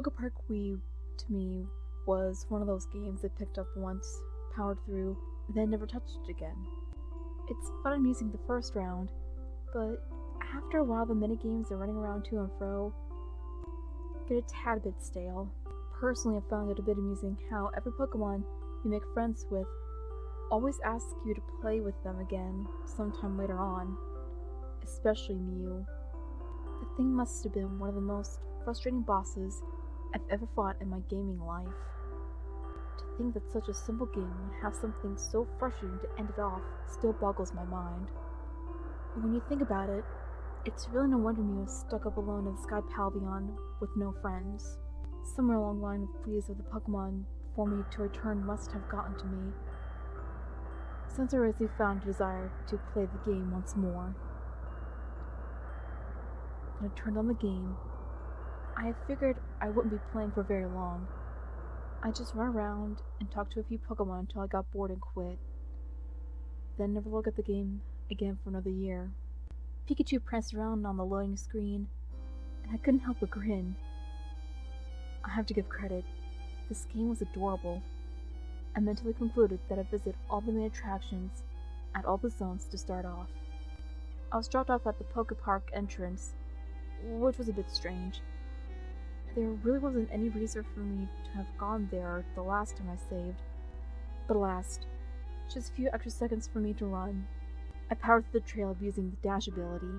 PokePark Wii, to me, was one of those games I picked up once, powered through, then never touched it again. It's fun and amusing the first round, but after a while the minigames are running around to and fro get a tad bit stale. Personally, I found it a bit amusing how every Pokemon you make friends with always asks you to play with them again sometime later on, especially Mew. The thing must have been one of the most frustrating bosses I've ever fought in my gaming life. To think that such a simple game would have something so frustrating to end it off still boggles my mind. When you think about it, it's really no wonder Mew is stuck up alone in the Sky Palbion with no friends. Somewhere along the line of pleas of the Pokemon for me to return must have gotten to me, since I really found a desire to play the game once more. When I turned on the game, I figured I wouldn't be playing for very long. I'd just run around and talk to a few Pokemon until I got bored and quit, then never look at the game again for another year. Pikachu pranced around on the loading screen, and I couldn't help but grin. I have to give credit, this game was adorable. I mentally concluded that I'd visit all the main attractions at all the zones to start off. I was dropped off at the PokePark entrance, which was a bit strange. There really wasn't any reason for me to have gone there the last time I saved. But alas, just a few extra seconds for me to run. I powered through the trail using the dash ability.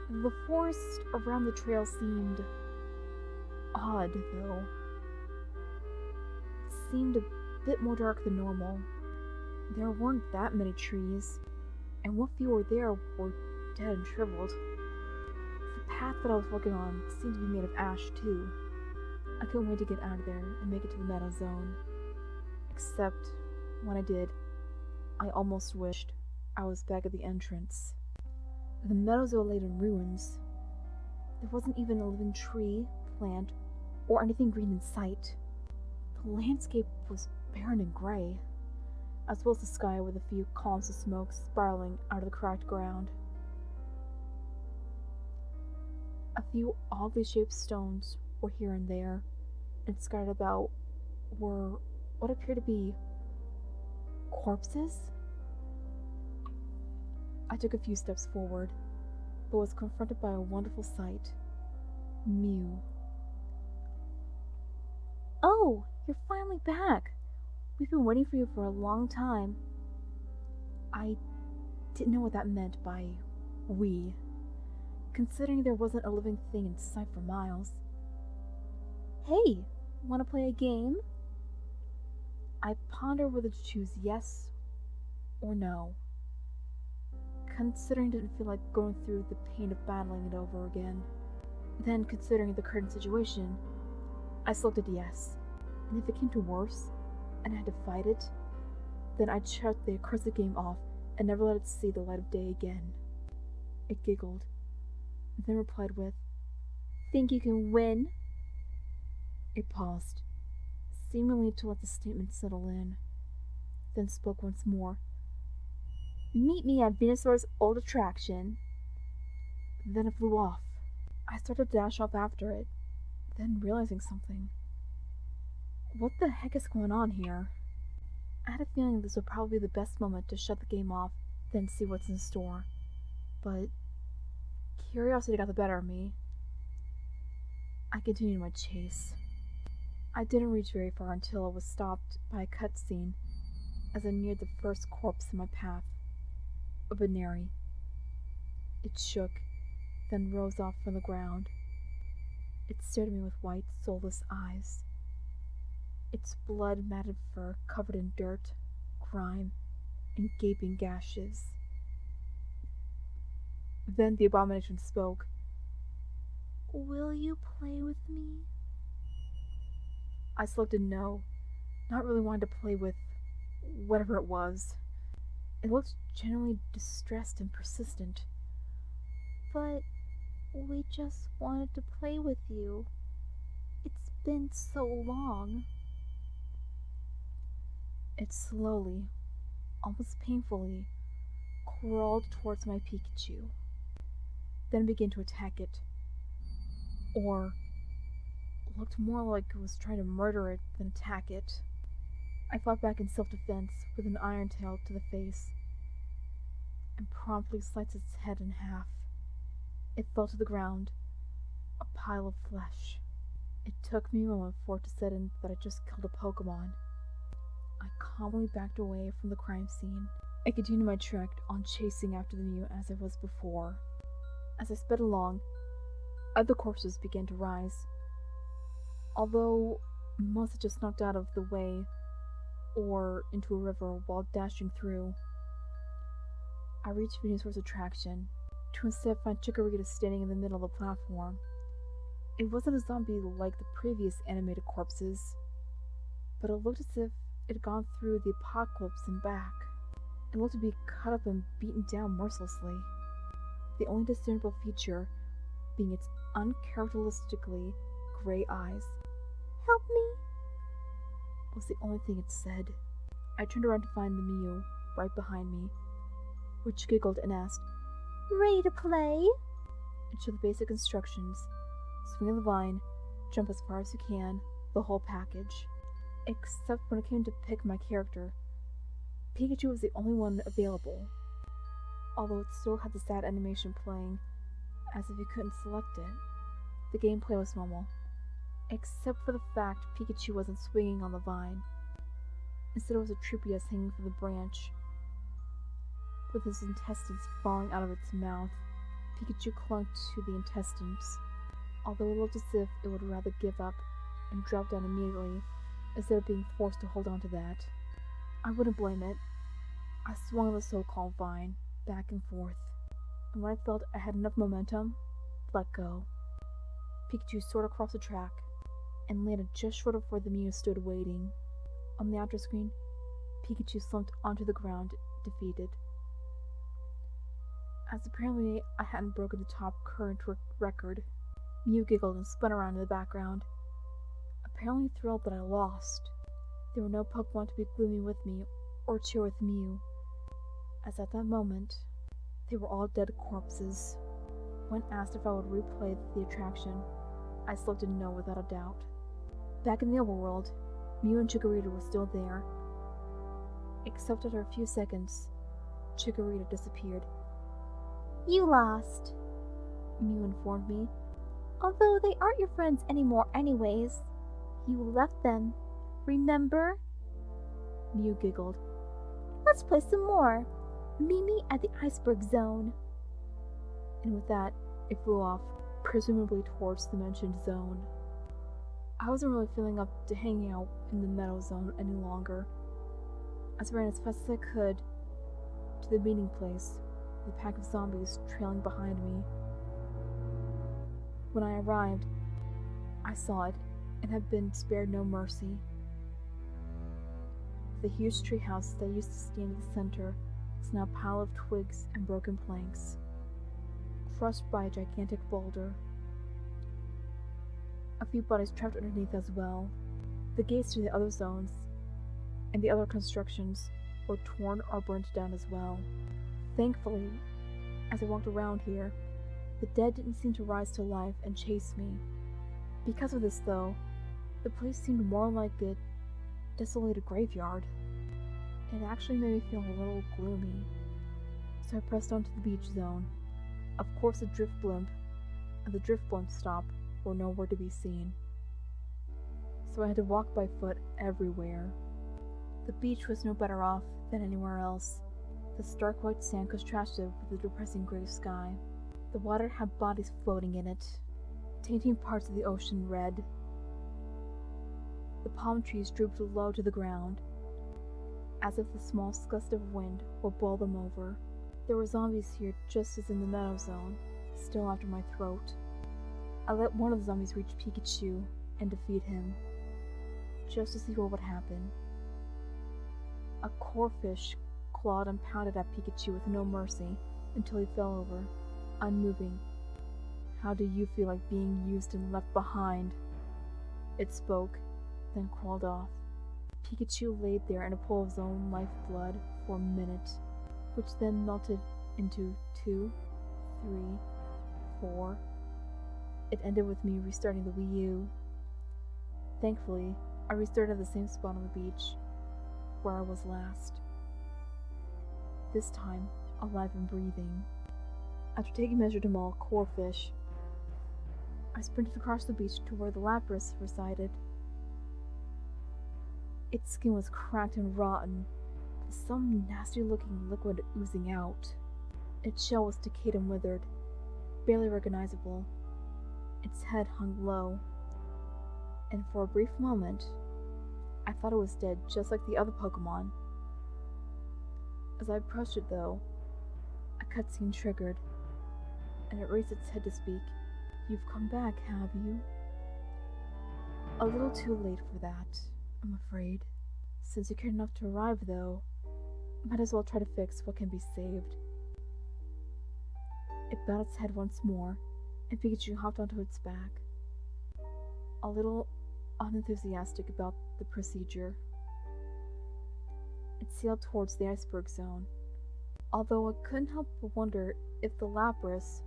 The forest around the trail seemed odd, though. It seemed a bit more dark than normal. There weren't that many trees, and what few were there were dead and shriveled. The path that I was walking on seemed to be made of ash, too. I couldn't wait to get out of there and make it to the Meadow zone. Except, when I did, I almost wished I was back at the entrance. The meadows were laid in ruins. There wasn't even a living tree, plant, or anything green in sight. The landscape was barren and gray, as well as the sky with a few columns of smoke spiraling out of the cracked ground. A few oddly shaped stones were here and there, and scattered about were what appeared to be corpses? I took a few steps forward, but was confronted by a wonderful sight. Mew. Oh, you're finally back! We've been waiting for you for a long time. I didn't know what that meant by we, considering there wasn't a living thing in sight for miles. Hey, wanna play a game? I pondered whether to choose yes or no. Considering it didn't feel like going through the pain of battling it over again. Then, considering the current situation, I selected yes. And if it came to worse, and I had to fight it, then I'd shut the accursed game off and never let it see the light of day again. It giggled, then replied with, "Think you can win?" It paused, seemingly to let the statement settle in, then spoke once more. "Meet me at Venusaur's old attraction." Then it flew off. I started to dash off after it, then realizing something. What the heck is going on here? I had a feeling this would probably be the best moment to shut the game off, then see what's in store. But curiosity got the better of me. I continued my chase. I didn't reach very far until I was stopped by a cutscene as I neared the first corpse in my path. A Baneri. It shook, then rose off from the ground. It stared at me with white, soulless eyes. Its blood-matted fur covered in dirt, grime, and gaping gashes. Then the abomination spoke. "Will you play with me?" I selected no, not really wanting to play with whatever it was. It looked genuinely distressed and persistent. "But we just wanted to play with you. It's been so long." It slowly, almost painfully, crawled towards my Pikachu, then began to attack it. Or, looked more like it was trying to murder it than attack it. I fought back in self-defense with an iron tail to the face and promptly sliced its head in half. It fell to the ground, a pile of flesh. It took me a moment for it to set in that I just killed a Pokemon. I calmly backed away from the crime scene and continued my trek on chasing after the Mew as I was before. As I sped along, other corpses began to rise, although most had just knocked out of the way or into a river while dashing through. I reached Venusaur's attraction, to instead find Chikorita standing in the middle of the platform. It wasn't a zombie like the previous animated corpses, but it looked as if it had gone through the apocalypse and back. It looked to be cut up and beaten down mercilessly, the only discernible feature being its uncharacteristically gray eyes. "Help me," was the only thing it said. I turned around to find the Mew right behind me, which giggled and asked, "Ready to play?" It showed the basic instructions. Swing on the vine, jump as far as you can, the whole package. Except when it came to pick my character, Pikachu was the only one available, although it still had the sad animation playing, as if you couldn't select it. The gameplay was normal, except for the fact Pikachu wasn't swinging on the vine. Instead, it was a Tropius hanging from the branch, with his intestines falling out of its mouth. Pikachu clung to the intestines, although it looked as if it would rather give up and drop down immediately instead of being forced to hold on to that. I wouldn't blame it. I swung on the so-called vine, back and forth, and when I felt I had enough momentum, let go. Pikachu soared across the track and landed just short of where the Mew stood waiting. On the outer screen, Pikachu slumped onto the ground, defeated. As apparently I hadn't broken the top current record, Mew giggled and spun around in the background, apparently thrilled that I lost. There were no Pokemon to be gloomy with me or cheer with Mew, as at that moment, they were all dead corpses. When asked if I would replay the attraction, I selected no without a doubt. Back in the overworld, Mew and Chikorita were still there, except after a few seconds, Chikorita disappeared. "You lost," Mew informed me. "Although they aren't your friends anymore anyways. You left them, remember?" Mew giggled. "Let's play some more. Meet me at the Iceberg zone." And with that, it flew off, presumably towards the mentioned zone. I wasn't really feeling up to hanging out in the Meadow zone any longer. I ran as fast as I could to the meeting place, with a pack of zombies trailing behind me. When I arrived, I saw it and had been spared no mercy. The huge treehouse that used to stand at the center is now a pile of twigs and broken planks, crushed by a gigantic boulder. A few bodies trapped underneath as well. The gates to the other zones and the other constructions were torn or burnt down as well. Thankfully, as I walked around here, the dead didn't seem to rise to life and chase me. Because of this, though, the place seemed more like a desolated graveyard. It actually made me feel a little gloomy, so I pressed on to the beach zone. Of course, the drift blimp and the drift blimp stop were nowhere to be seen, so I had to walk by foot everywhere. The beach was no better off than anywhere else. The stark white sand contrasted with the depressing gray sky. The water had bodies floating in it, tainting parts of the ocean red. The palm trees drooped low to the ground, as if the smallest gust of wind would blow them over. There were zombies here just as in the Meadow zone, still after my throat. I let one of the zombies reach Pikachu and defeat him, just to see what would happen. A corfish clawed and pounded at Pikachu with no mercy until he fell over, unmoving. "How do you feel like being used and left behind?" It spoke, then crawled off. Pikachu laid there in a pool of his own lifeblood for a minute, which then melted into 2, 3, 4. It ended with me restarting the Wii U. Thankfully, I restarted at the same spot on the beach, where I was last. This time, alive and breathing. After taking measure to maul core fish, I sprinted across the beach to where the lapras resided. Its skin was cracked and rotten, with some nasty-looking liquid oozing out. Its shell was decayed and withered, barely recognizable. Its head hung low, and for a brief moment, I thought it was dead just like the other Pokemon. As I approached it though, a cutscene triggered, and it raised its head to speak. "You've come back, have you?" A little too late for that, I'm afraid. Since you cared enough to arrive though, might as well try to fix what can be saved. It bowed its head once more, and Pikachu hopped onto its back, a little unenthusiastic about the procedure. It sailed towards the Iceberg zone, although I couldn't help but wonder if the Lapras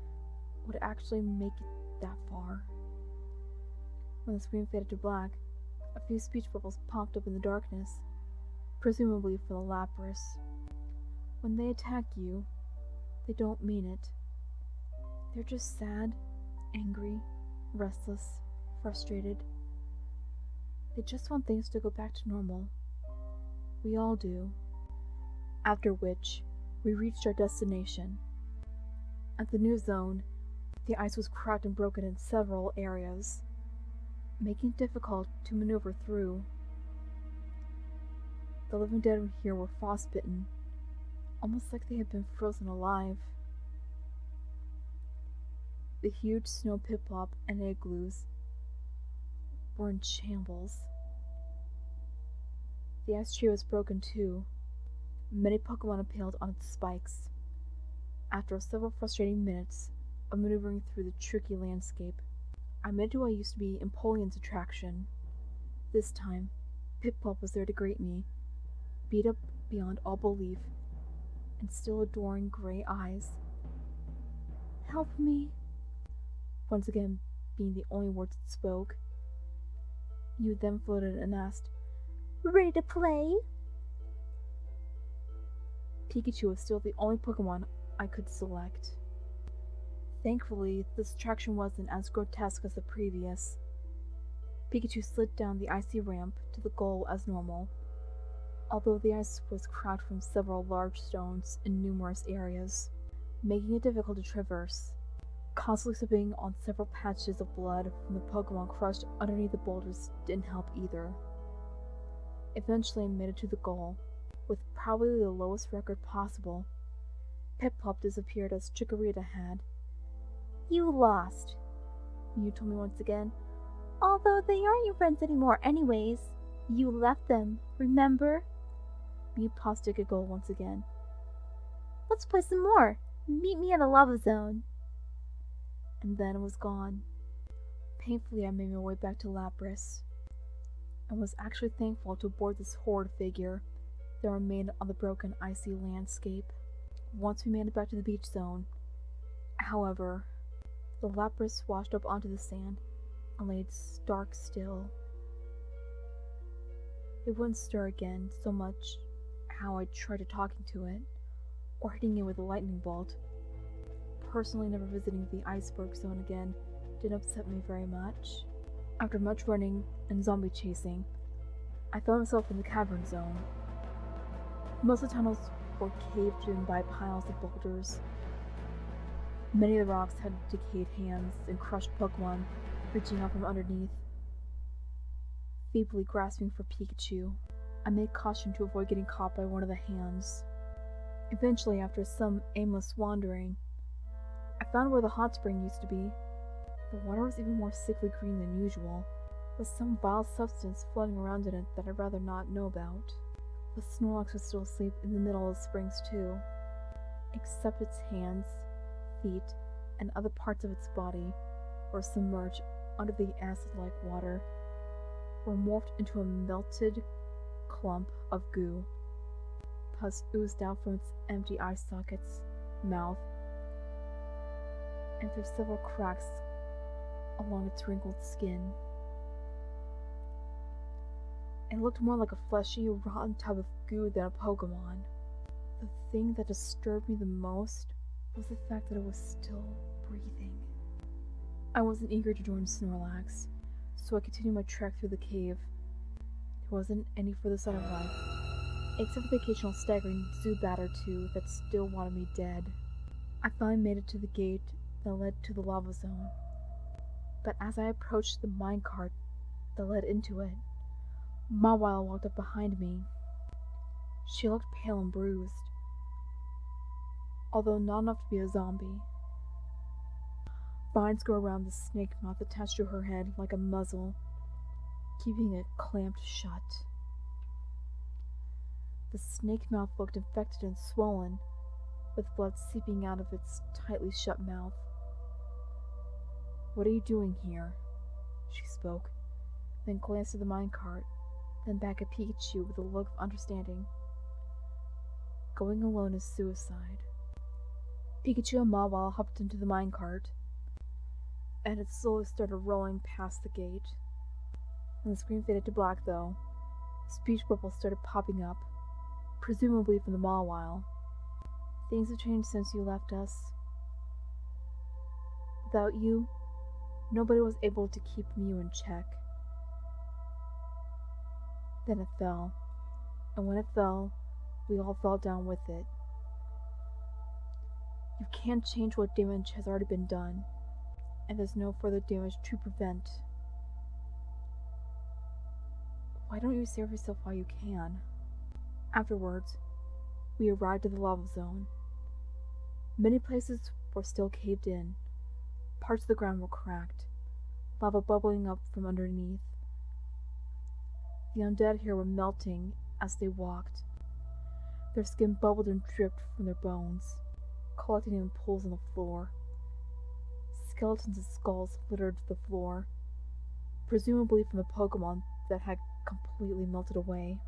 would actually make it that far. When the screen faded to black, a few speech bubbles popped up in the darkness, presumably for the Lapras. When they attack you, they don't mean it. They're just sad, angry, restless, frustrated. They just want things to go back to normal. We all do. After which, we reached our destination. At the new zone, the ice was cracked and broken in several areas, making it difficult to maneuver through. The living dead here were frostbitten, almost like they had been frozen alive. The huge snow Piplup and igloos were in shambles. The ice tree was broken too. Many Pokemon impaled on its spikes. After several frustrating minutes of maneuvering through the tricky landscape, I made it to what used to be Empoleon's attraction. This time, Piplup was there to greet me, beat up beyond all belief, and still adoring gray eyes. "Help me," once again being the only words it spoke. You then floated and asked, "Ready to play?" Pikachu was still the only Pokemon I could select. Thankfully, this attraction wasn't as grotesque as the previous. Pikachu slid down the icy ramp to the goal as normal, although the ice was cracked from several large stones in numerous areas, making it difficult to traverse. Constantly slipping on several patches of blood from the Pokemon crushed underneath the boulders didn't help either. Eventually I made it to the goal, with probably the lowest record possible. Piplup disappeared as Chikorita had. "You lost," Mew told me once again. "Although they aren't your friends anymore anyways. You left them, remember?" Mew paused to giggle once again. "Let's play some more. Meet me in the lava zone." And then it was gone. Painfully I made my way back to Lapras, and was actually thankful to board this horrid figure that remained on the broken icy landscape. Once we made it back to the beach zone, however, the Lapras washed up onto the sand and laid stark still. It wouldn't stir again, so much how I tried talking to it, or hitting it with a lightning bolt. Personally, never visiting the Iceberg zone again didn't upset me very much. After much running and zombie chasing, I found myself in the cavern zone. Most of the tunnels were caved in by piles of boulders. Many of the rocks had decayed hands and crushed Pokemon reaching out from underneath. Feebly grasping for Pikachu, I made caution to avoid getting caught by one of the hands. Eventually, after some aimless wandering, I found where the hot spring used to be. The water was even more sickly green than usual, with some vile substance floating around in it that I'd rather not know about. The Snorlax was still asleep in the middle of the springs too, except its hands, feet, and other parts of its body were submerged under the acid-like water, were morphed into a melted clump of goo. Pus oozed out from its empty eye sockets, mouth, and through several cracks along its wrinkled skin. It looked more like a fleshy, rotten tub of goo than a Pokemon. The thing that disturbed me the most was the fact that it was still breathing. I wasn't eager to join Snorlax, so I continued my trek through the cave. There wasn't any further sign of life, except for the occasional staggering Zubat or two that still wanted me dead. I finally made it to the gate that led to the lava zone, but as I approached the minecart that led into it, Mawile walked up behind me. She looked pale and bruised, although not enough to be a zombie. Vines grew around the snake mouth attached to her head like a muzzle, keeping it clamped shut. The snake mouth looked infected and swollen, with blood seeping out of its tightly shut mouth. "What are you doing here?" she spoke, then glanced at the minecart, then back at Pikachu with a look of understanding. "Going alone is suicide." Pikachu and Mawile hopped into the minecart, and it slowly started rolling past the gate. When the screen faded to black, though, speech bubbles started popping up, presumably from the Mawile. "Things have changed since you left us. Without you, nobody was able to keep Mew in check." Then it fell, and when it fell, we all fell down with it. You can't change what damage has already been done, and there's no further damage to prevent. Why don't you save yourself while you can? Afterwards, we arrived at the lava zone. Many places were still caved in. Parts of the ground were cracked, lava bubbling up from underneath. The undead here were melting as they walked. Their skin bubbled and dripped from their bones, collecting in pools on the floor. Skeletons and skulls littered the floor, presumably from the Pokemon that had completely melted away.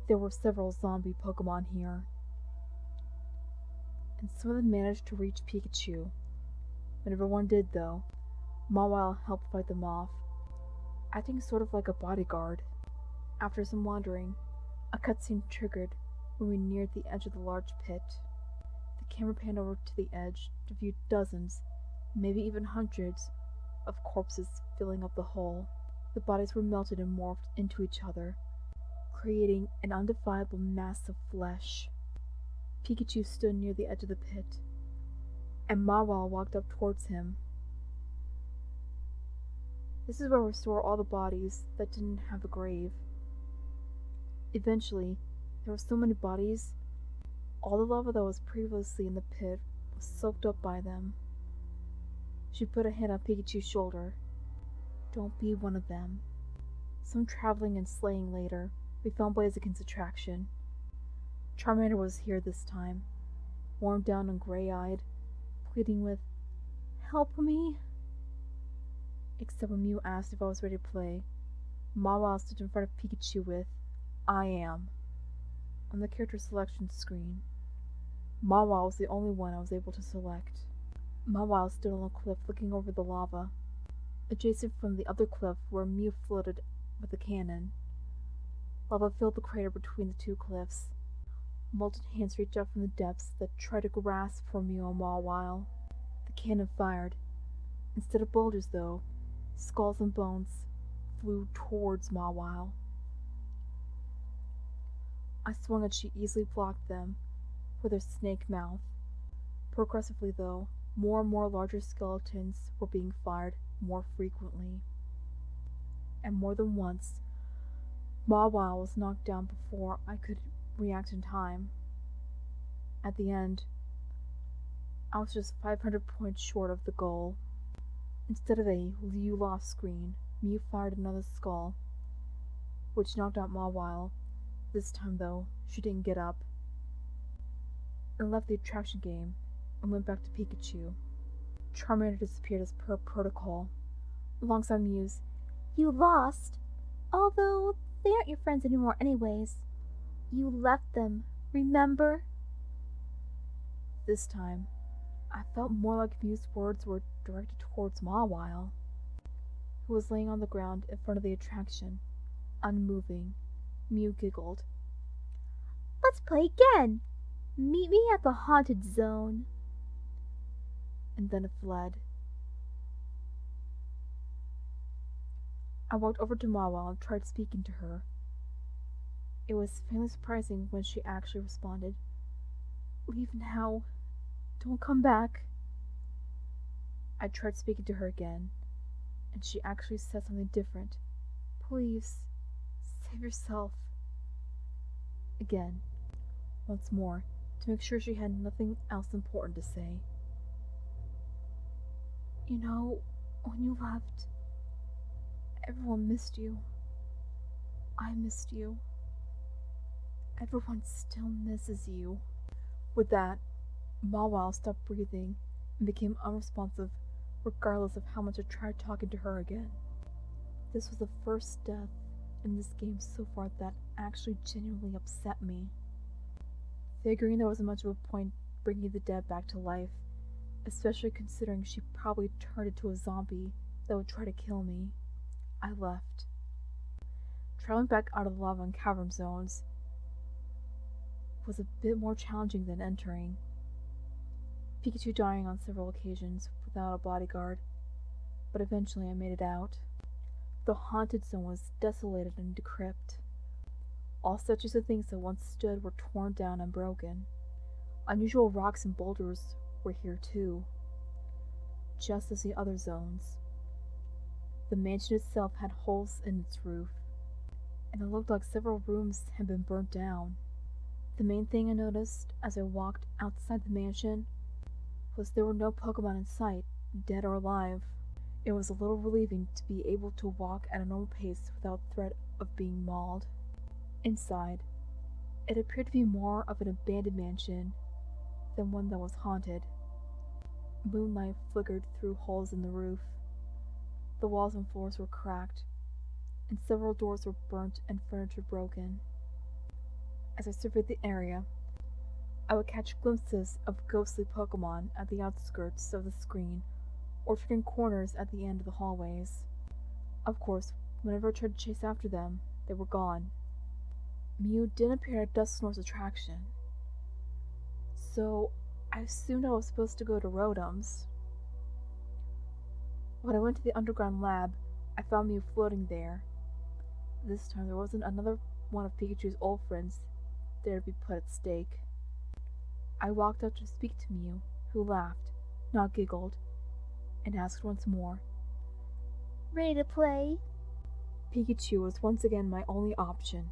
There were several zombie Pokemon here, and some of them managed to reach Pikachu. Whenever one did, though, Mawile helped fight them off, acting sort of like a bodyguard. After some wandering, a cutscene triggered when we neared the edge of the large pit. The camera panned over to the edge to view dozens, maybe even hundreds, of corpses filling up the hole. The bodies were melted and morphed into each other, creating an undefinable mass of flesh. Pikachu stood near the edge of the pit, and Mawile walked up towards him. "This is where we store all the bodies that didn't have a grave." Eventually, there were so many bodies, all the lava that was previously in the pit was soaked up by them. She put a hand on Pikachu's shoulder. "Don't be one of them." Some traveling and slaying later, we found Blaziken's attraction. Charmander was here this time, worn down and gray-eyed, pleading with, "Help me!" Except when Mew asked if I was ready to play, Mawile stood in front of Pikachu with, "I am," on the character selection screen. Mawile was the only one I was able to select. Mawile stood on a cliff looking over the lava, adjacent from the other cliff where Mew floated with a cannon. Lava filled the crater between the two cliffs. Molten hands reached out from the depths that tried to grasp for Mew and Mawile. The cannon fired. Instead of boulders, though, skulls and bones flew towards Mawile. I swung and she easily blocked them with her snake mouth. Progressively, though, more and more larger skeletons were being fired more frequently. And more than once, Mawile was knocked down before I could react in time. At the end, I was just 500 points short of the goal. Instead of a "you lost" screen, Mew fired another skull, which knocked out Mawile. This time, though, she didn't get up. I left the attraction game and went back to Pikachu. Charmander disappeared as per protocol, alongside Mew's "You lost, although they aren't your friends anymore anyways. You left them, remember?" This time, I felt more like Mew's words were directed towards Mawile. who was laying on the ground in front of the attraction, unmoving. Mew giggled. Let's play again! Meet me at the haunted zone. And then it fled. I walked over to Mawile and tried speaking to her. It was faintly surprising when she actually responded. Leave now. Don't come back. I tried speaking to her again, and she actually said something different. Please, save yourself. Again, once more, to make sure she had nothing else important to say. You know, when you left, everyone missed you. I missed you. Everyone still misses you. With that, Mawile stopped breathing and became unresponsive, regardless of how much I tried talking to her again. This was the first death in this game so far that actually genuinely upset me. Figuring there wasn't much of a point bringing the dead back to life, especially considering she probably turned into a zombie that would try to kill me, I left. Traveling back out of the lava and cavern zones was a bit more challenging than entering. Pikachu dying on several occasions without a bodyguard, but eventually I made it out. The haunted zone was desolated and decrepit. All statues of things that once stood were torn down and broken. Unusual rocks and boulders were here too, just as the other zones. The mansion itself had holes in its roof, and it looked like several rooms had been burnt down. The main thing I noticed as I walked outside the mansion was there were no Pokemon in sight, dead or alive. It was a little relieving to be able to walk at a normal pace without threat of being mauled. Inside, it appeared to be more of an abandoned mansion than one that was haunted. Moonlight flickered through holes in the roof. The walls and floors were cracked, and several doors were burnt and furniture broken. As I surveyed the area, I would catch glimpses of ghostly Pokemon at the outskirts of the screen, or turning corners at the end of the hallways. Of course, whenever I tried to chase after them, they were gone. Mew didn't appear at Dusknoir's attraction, so I assumed I was supposed to go to Rotom's. When I went to the underground lab, I found Mew floating there. This time there wasn't another one of Pikachu's old friends there to be put at stake. I walked up to speak to Mew, who laughed, not giggled, and asked once more. Ready to play? Pikachu was once again my only option.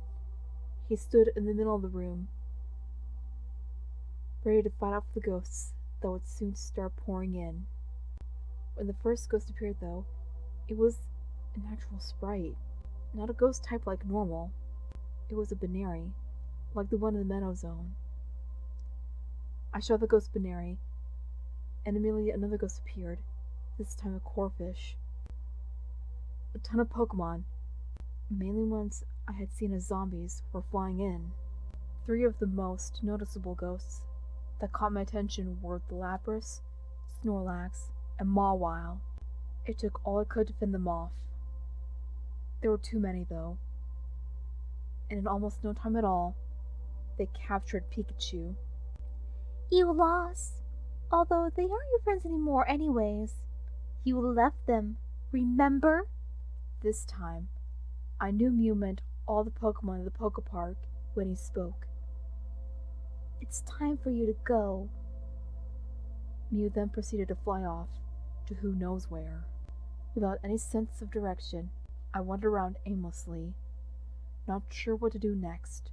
He stood in the middle of the room, ready to fight off the ghosts that would soon start pouring in. When the first ghost appeared, though, it was an actual sprite, not a ghost type like normal. It was a Baneri, like the one in the Meadow zone. I shot the ghost Baneri, and immediately another ghost appeared, this time a Corphish. A ton of Pokemon, mainly ones I had seen as zombies, were flying in. 3 of the most noticeable ghosts that caught my attention were the Lapras, Snorlax, and Mawile. It took all I could to fend them off. There were too many, though, and in almost no time at all, they captured Pikachu. You lost. Although they aren't your friends anymore anyways. You left them, remember? This time, I knew Mew meant all the Pokemon in the PokePark when he spoke. It's time for you to go. Mew then proceeded to fly off, to who knows where. Without any sense of direction, I wandered around aimlessly, not sure what to do next.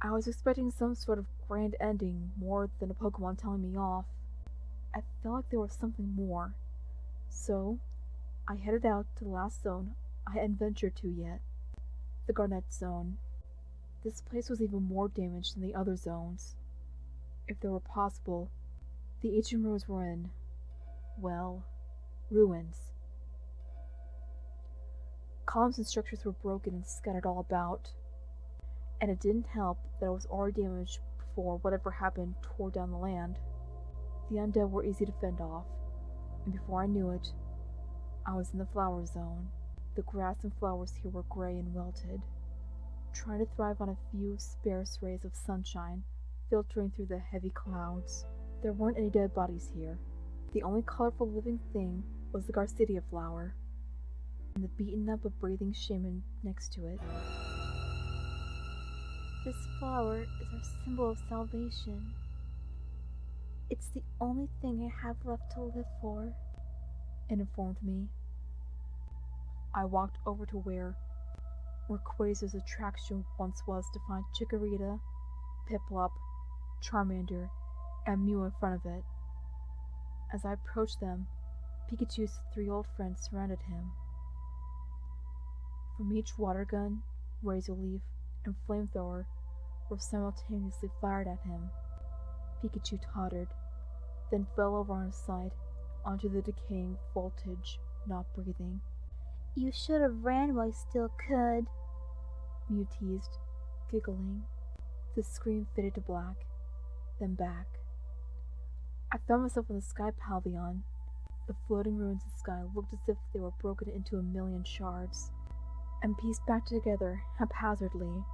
I was expecting some sort of grand ending more than a Pokemon telling me off. I felt like there was something more, so I headed out to the last zone I hadn't ventured to yet, the Garnet Zone. This place was even more damaged than the other zones. If they were possible, the ancient ruins were in, well, ruins. Columns and structures were broken and scattered all about, and it didn't help that it was already damaged before whatever happened tore down the land. The undead were easy to fend off, and before I knew it, I was in the flower zone. The grass and flowers here were gray and wilted, trying to thrive on a few sparse rays of sunshine filtering through the heavy clouds. There weren't any dead bodies here. The only colorful living thing was the garcinia flower, and the beaten up but breathing shaman next to it. This flower is our symbol of salvation. It's the only thing I have left to live for, it informed me. I walked over to where Rayquaza's attraction once was to find Chikorita, Piplup, Charmander, and Mew in front of it. As I approached them, Pikachu's 3 old friends surrounded him. From each water gun, razor leaf, and flamethrower were simultaneously fired at him. Pikachu tottered, then fell over on his side onto the decaying voltage, not breathing. You should have ran while you still could, Mew teased, giggling. The screen faded to black, then back. I found myself in the sky pavilion. The floating ruins of the sky looked as if they were broken into a million shards, and pieced back together haphazardly.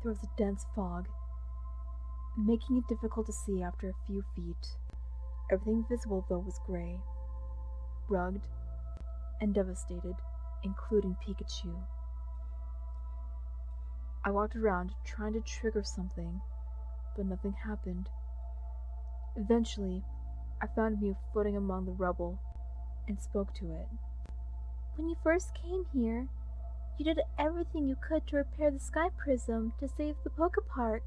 There was a dense fog, making it difficult to see after a few feet. Everything visible, though, was gray, rugged, and devastated, including Pikachu. I walked around, trying to trigger something, but nothing happened. Eventually, I found Mew floating among the rubble, and spoke to it. When you first came here, you did everything you could to repair the Sky Prism to save the PokePark.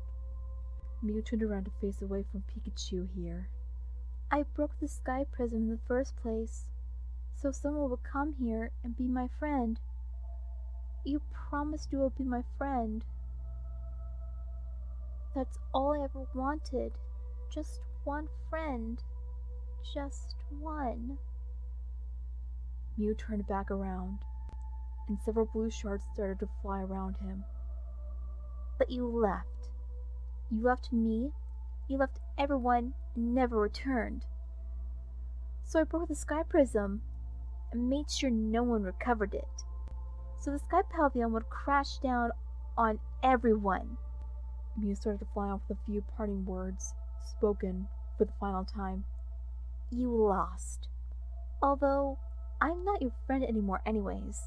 Mew turned around to face away from Pikachu here. I broke the Sky Prism in the first place, so someone would come here and be my friend. You promised you would be my friend. That's all I ever wanted. Just one friend. Just one. Mew turned back around, and several blue shards started to fly around him. But you left. You left me, you left everyone, and never returned. So I broke the Sky Prism, and made sure no one recovered it. So the Sky Pavilion would crash down on everyone. Mew started to fly off with a few parting words, spoken for the final time. You lost. Although, I'm not your friend anymore anyways.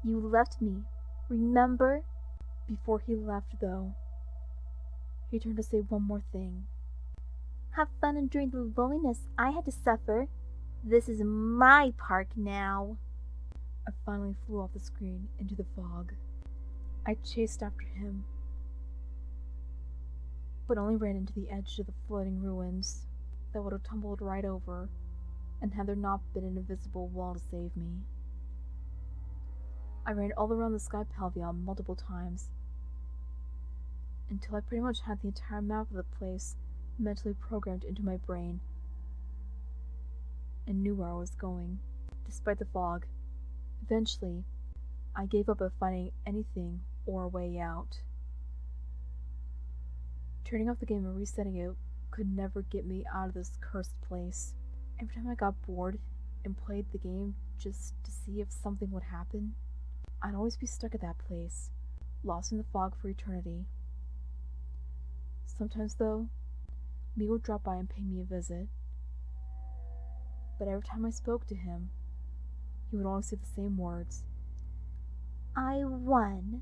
You left me, remember? Before he left, though, he turned to say one more thing. Have fun enduring the loneliness I had to suffer. This is my park now. I finally flew off the screen into the fog. I chased after him, but only ran into the edge of the floating ruins that would have tumbled right over, and had there not been an invisible wall to save me. I ran all around the Sky Pavilion multiple times, until I pretty much had the entire map of the place mentally programmed into my brain, and knew where I was going, despite the fog. Eventually, I gave up at finding anything or a way out. Turning off the game and resetting it could never get me out of this cursed place. Every time I got bored and played the game just to see if something would happen, I'd always be stuck at that place, lost in the fog for eternity. Sometimes, though, Mew would drop by and pay me a visit. But every time I spoke to him, he would always say the same words. I won.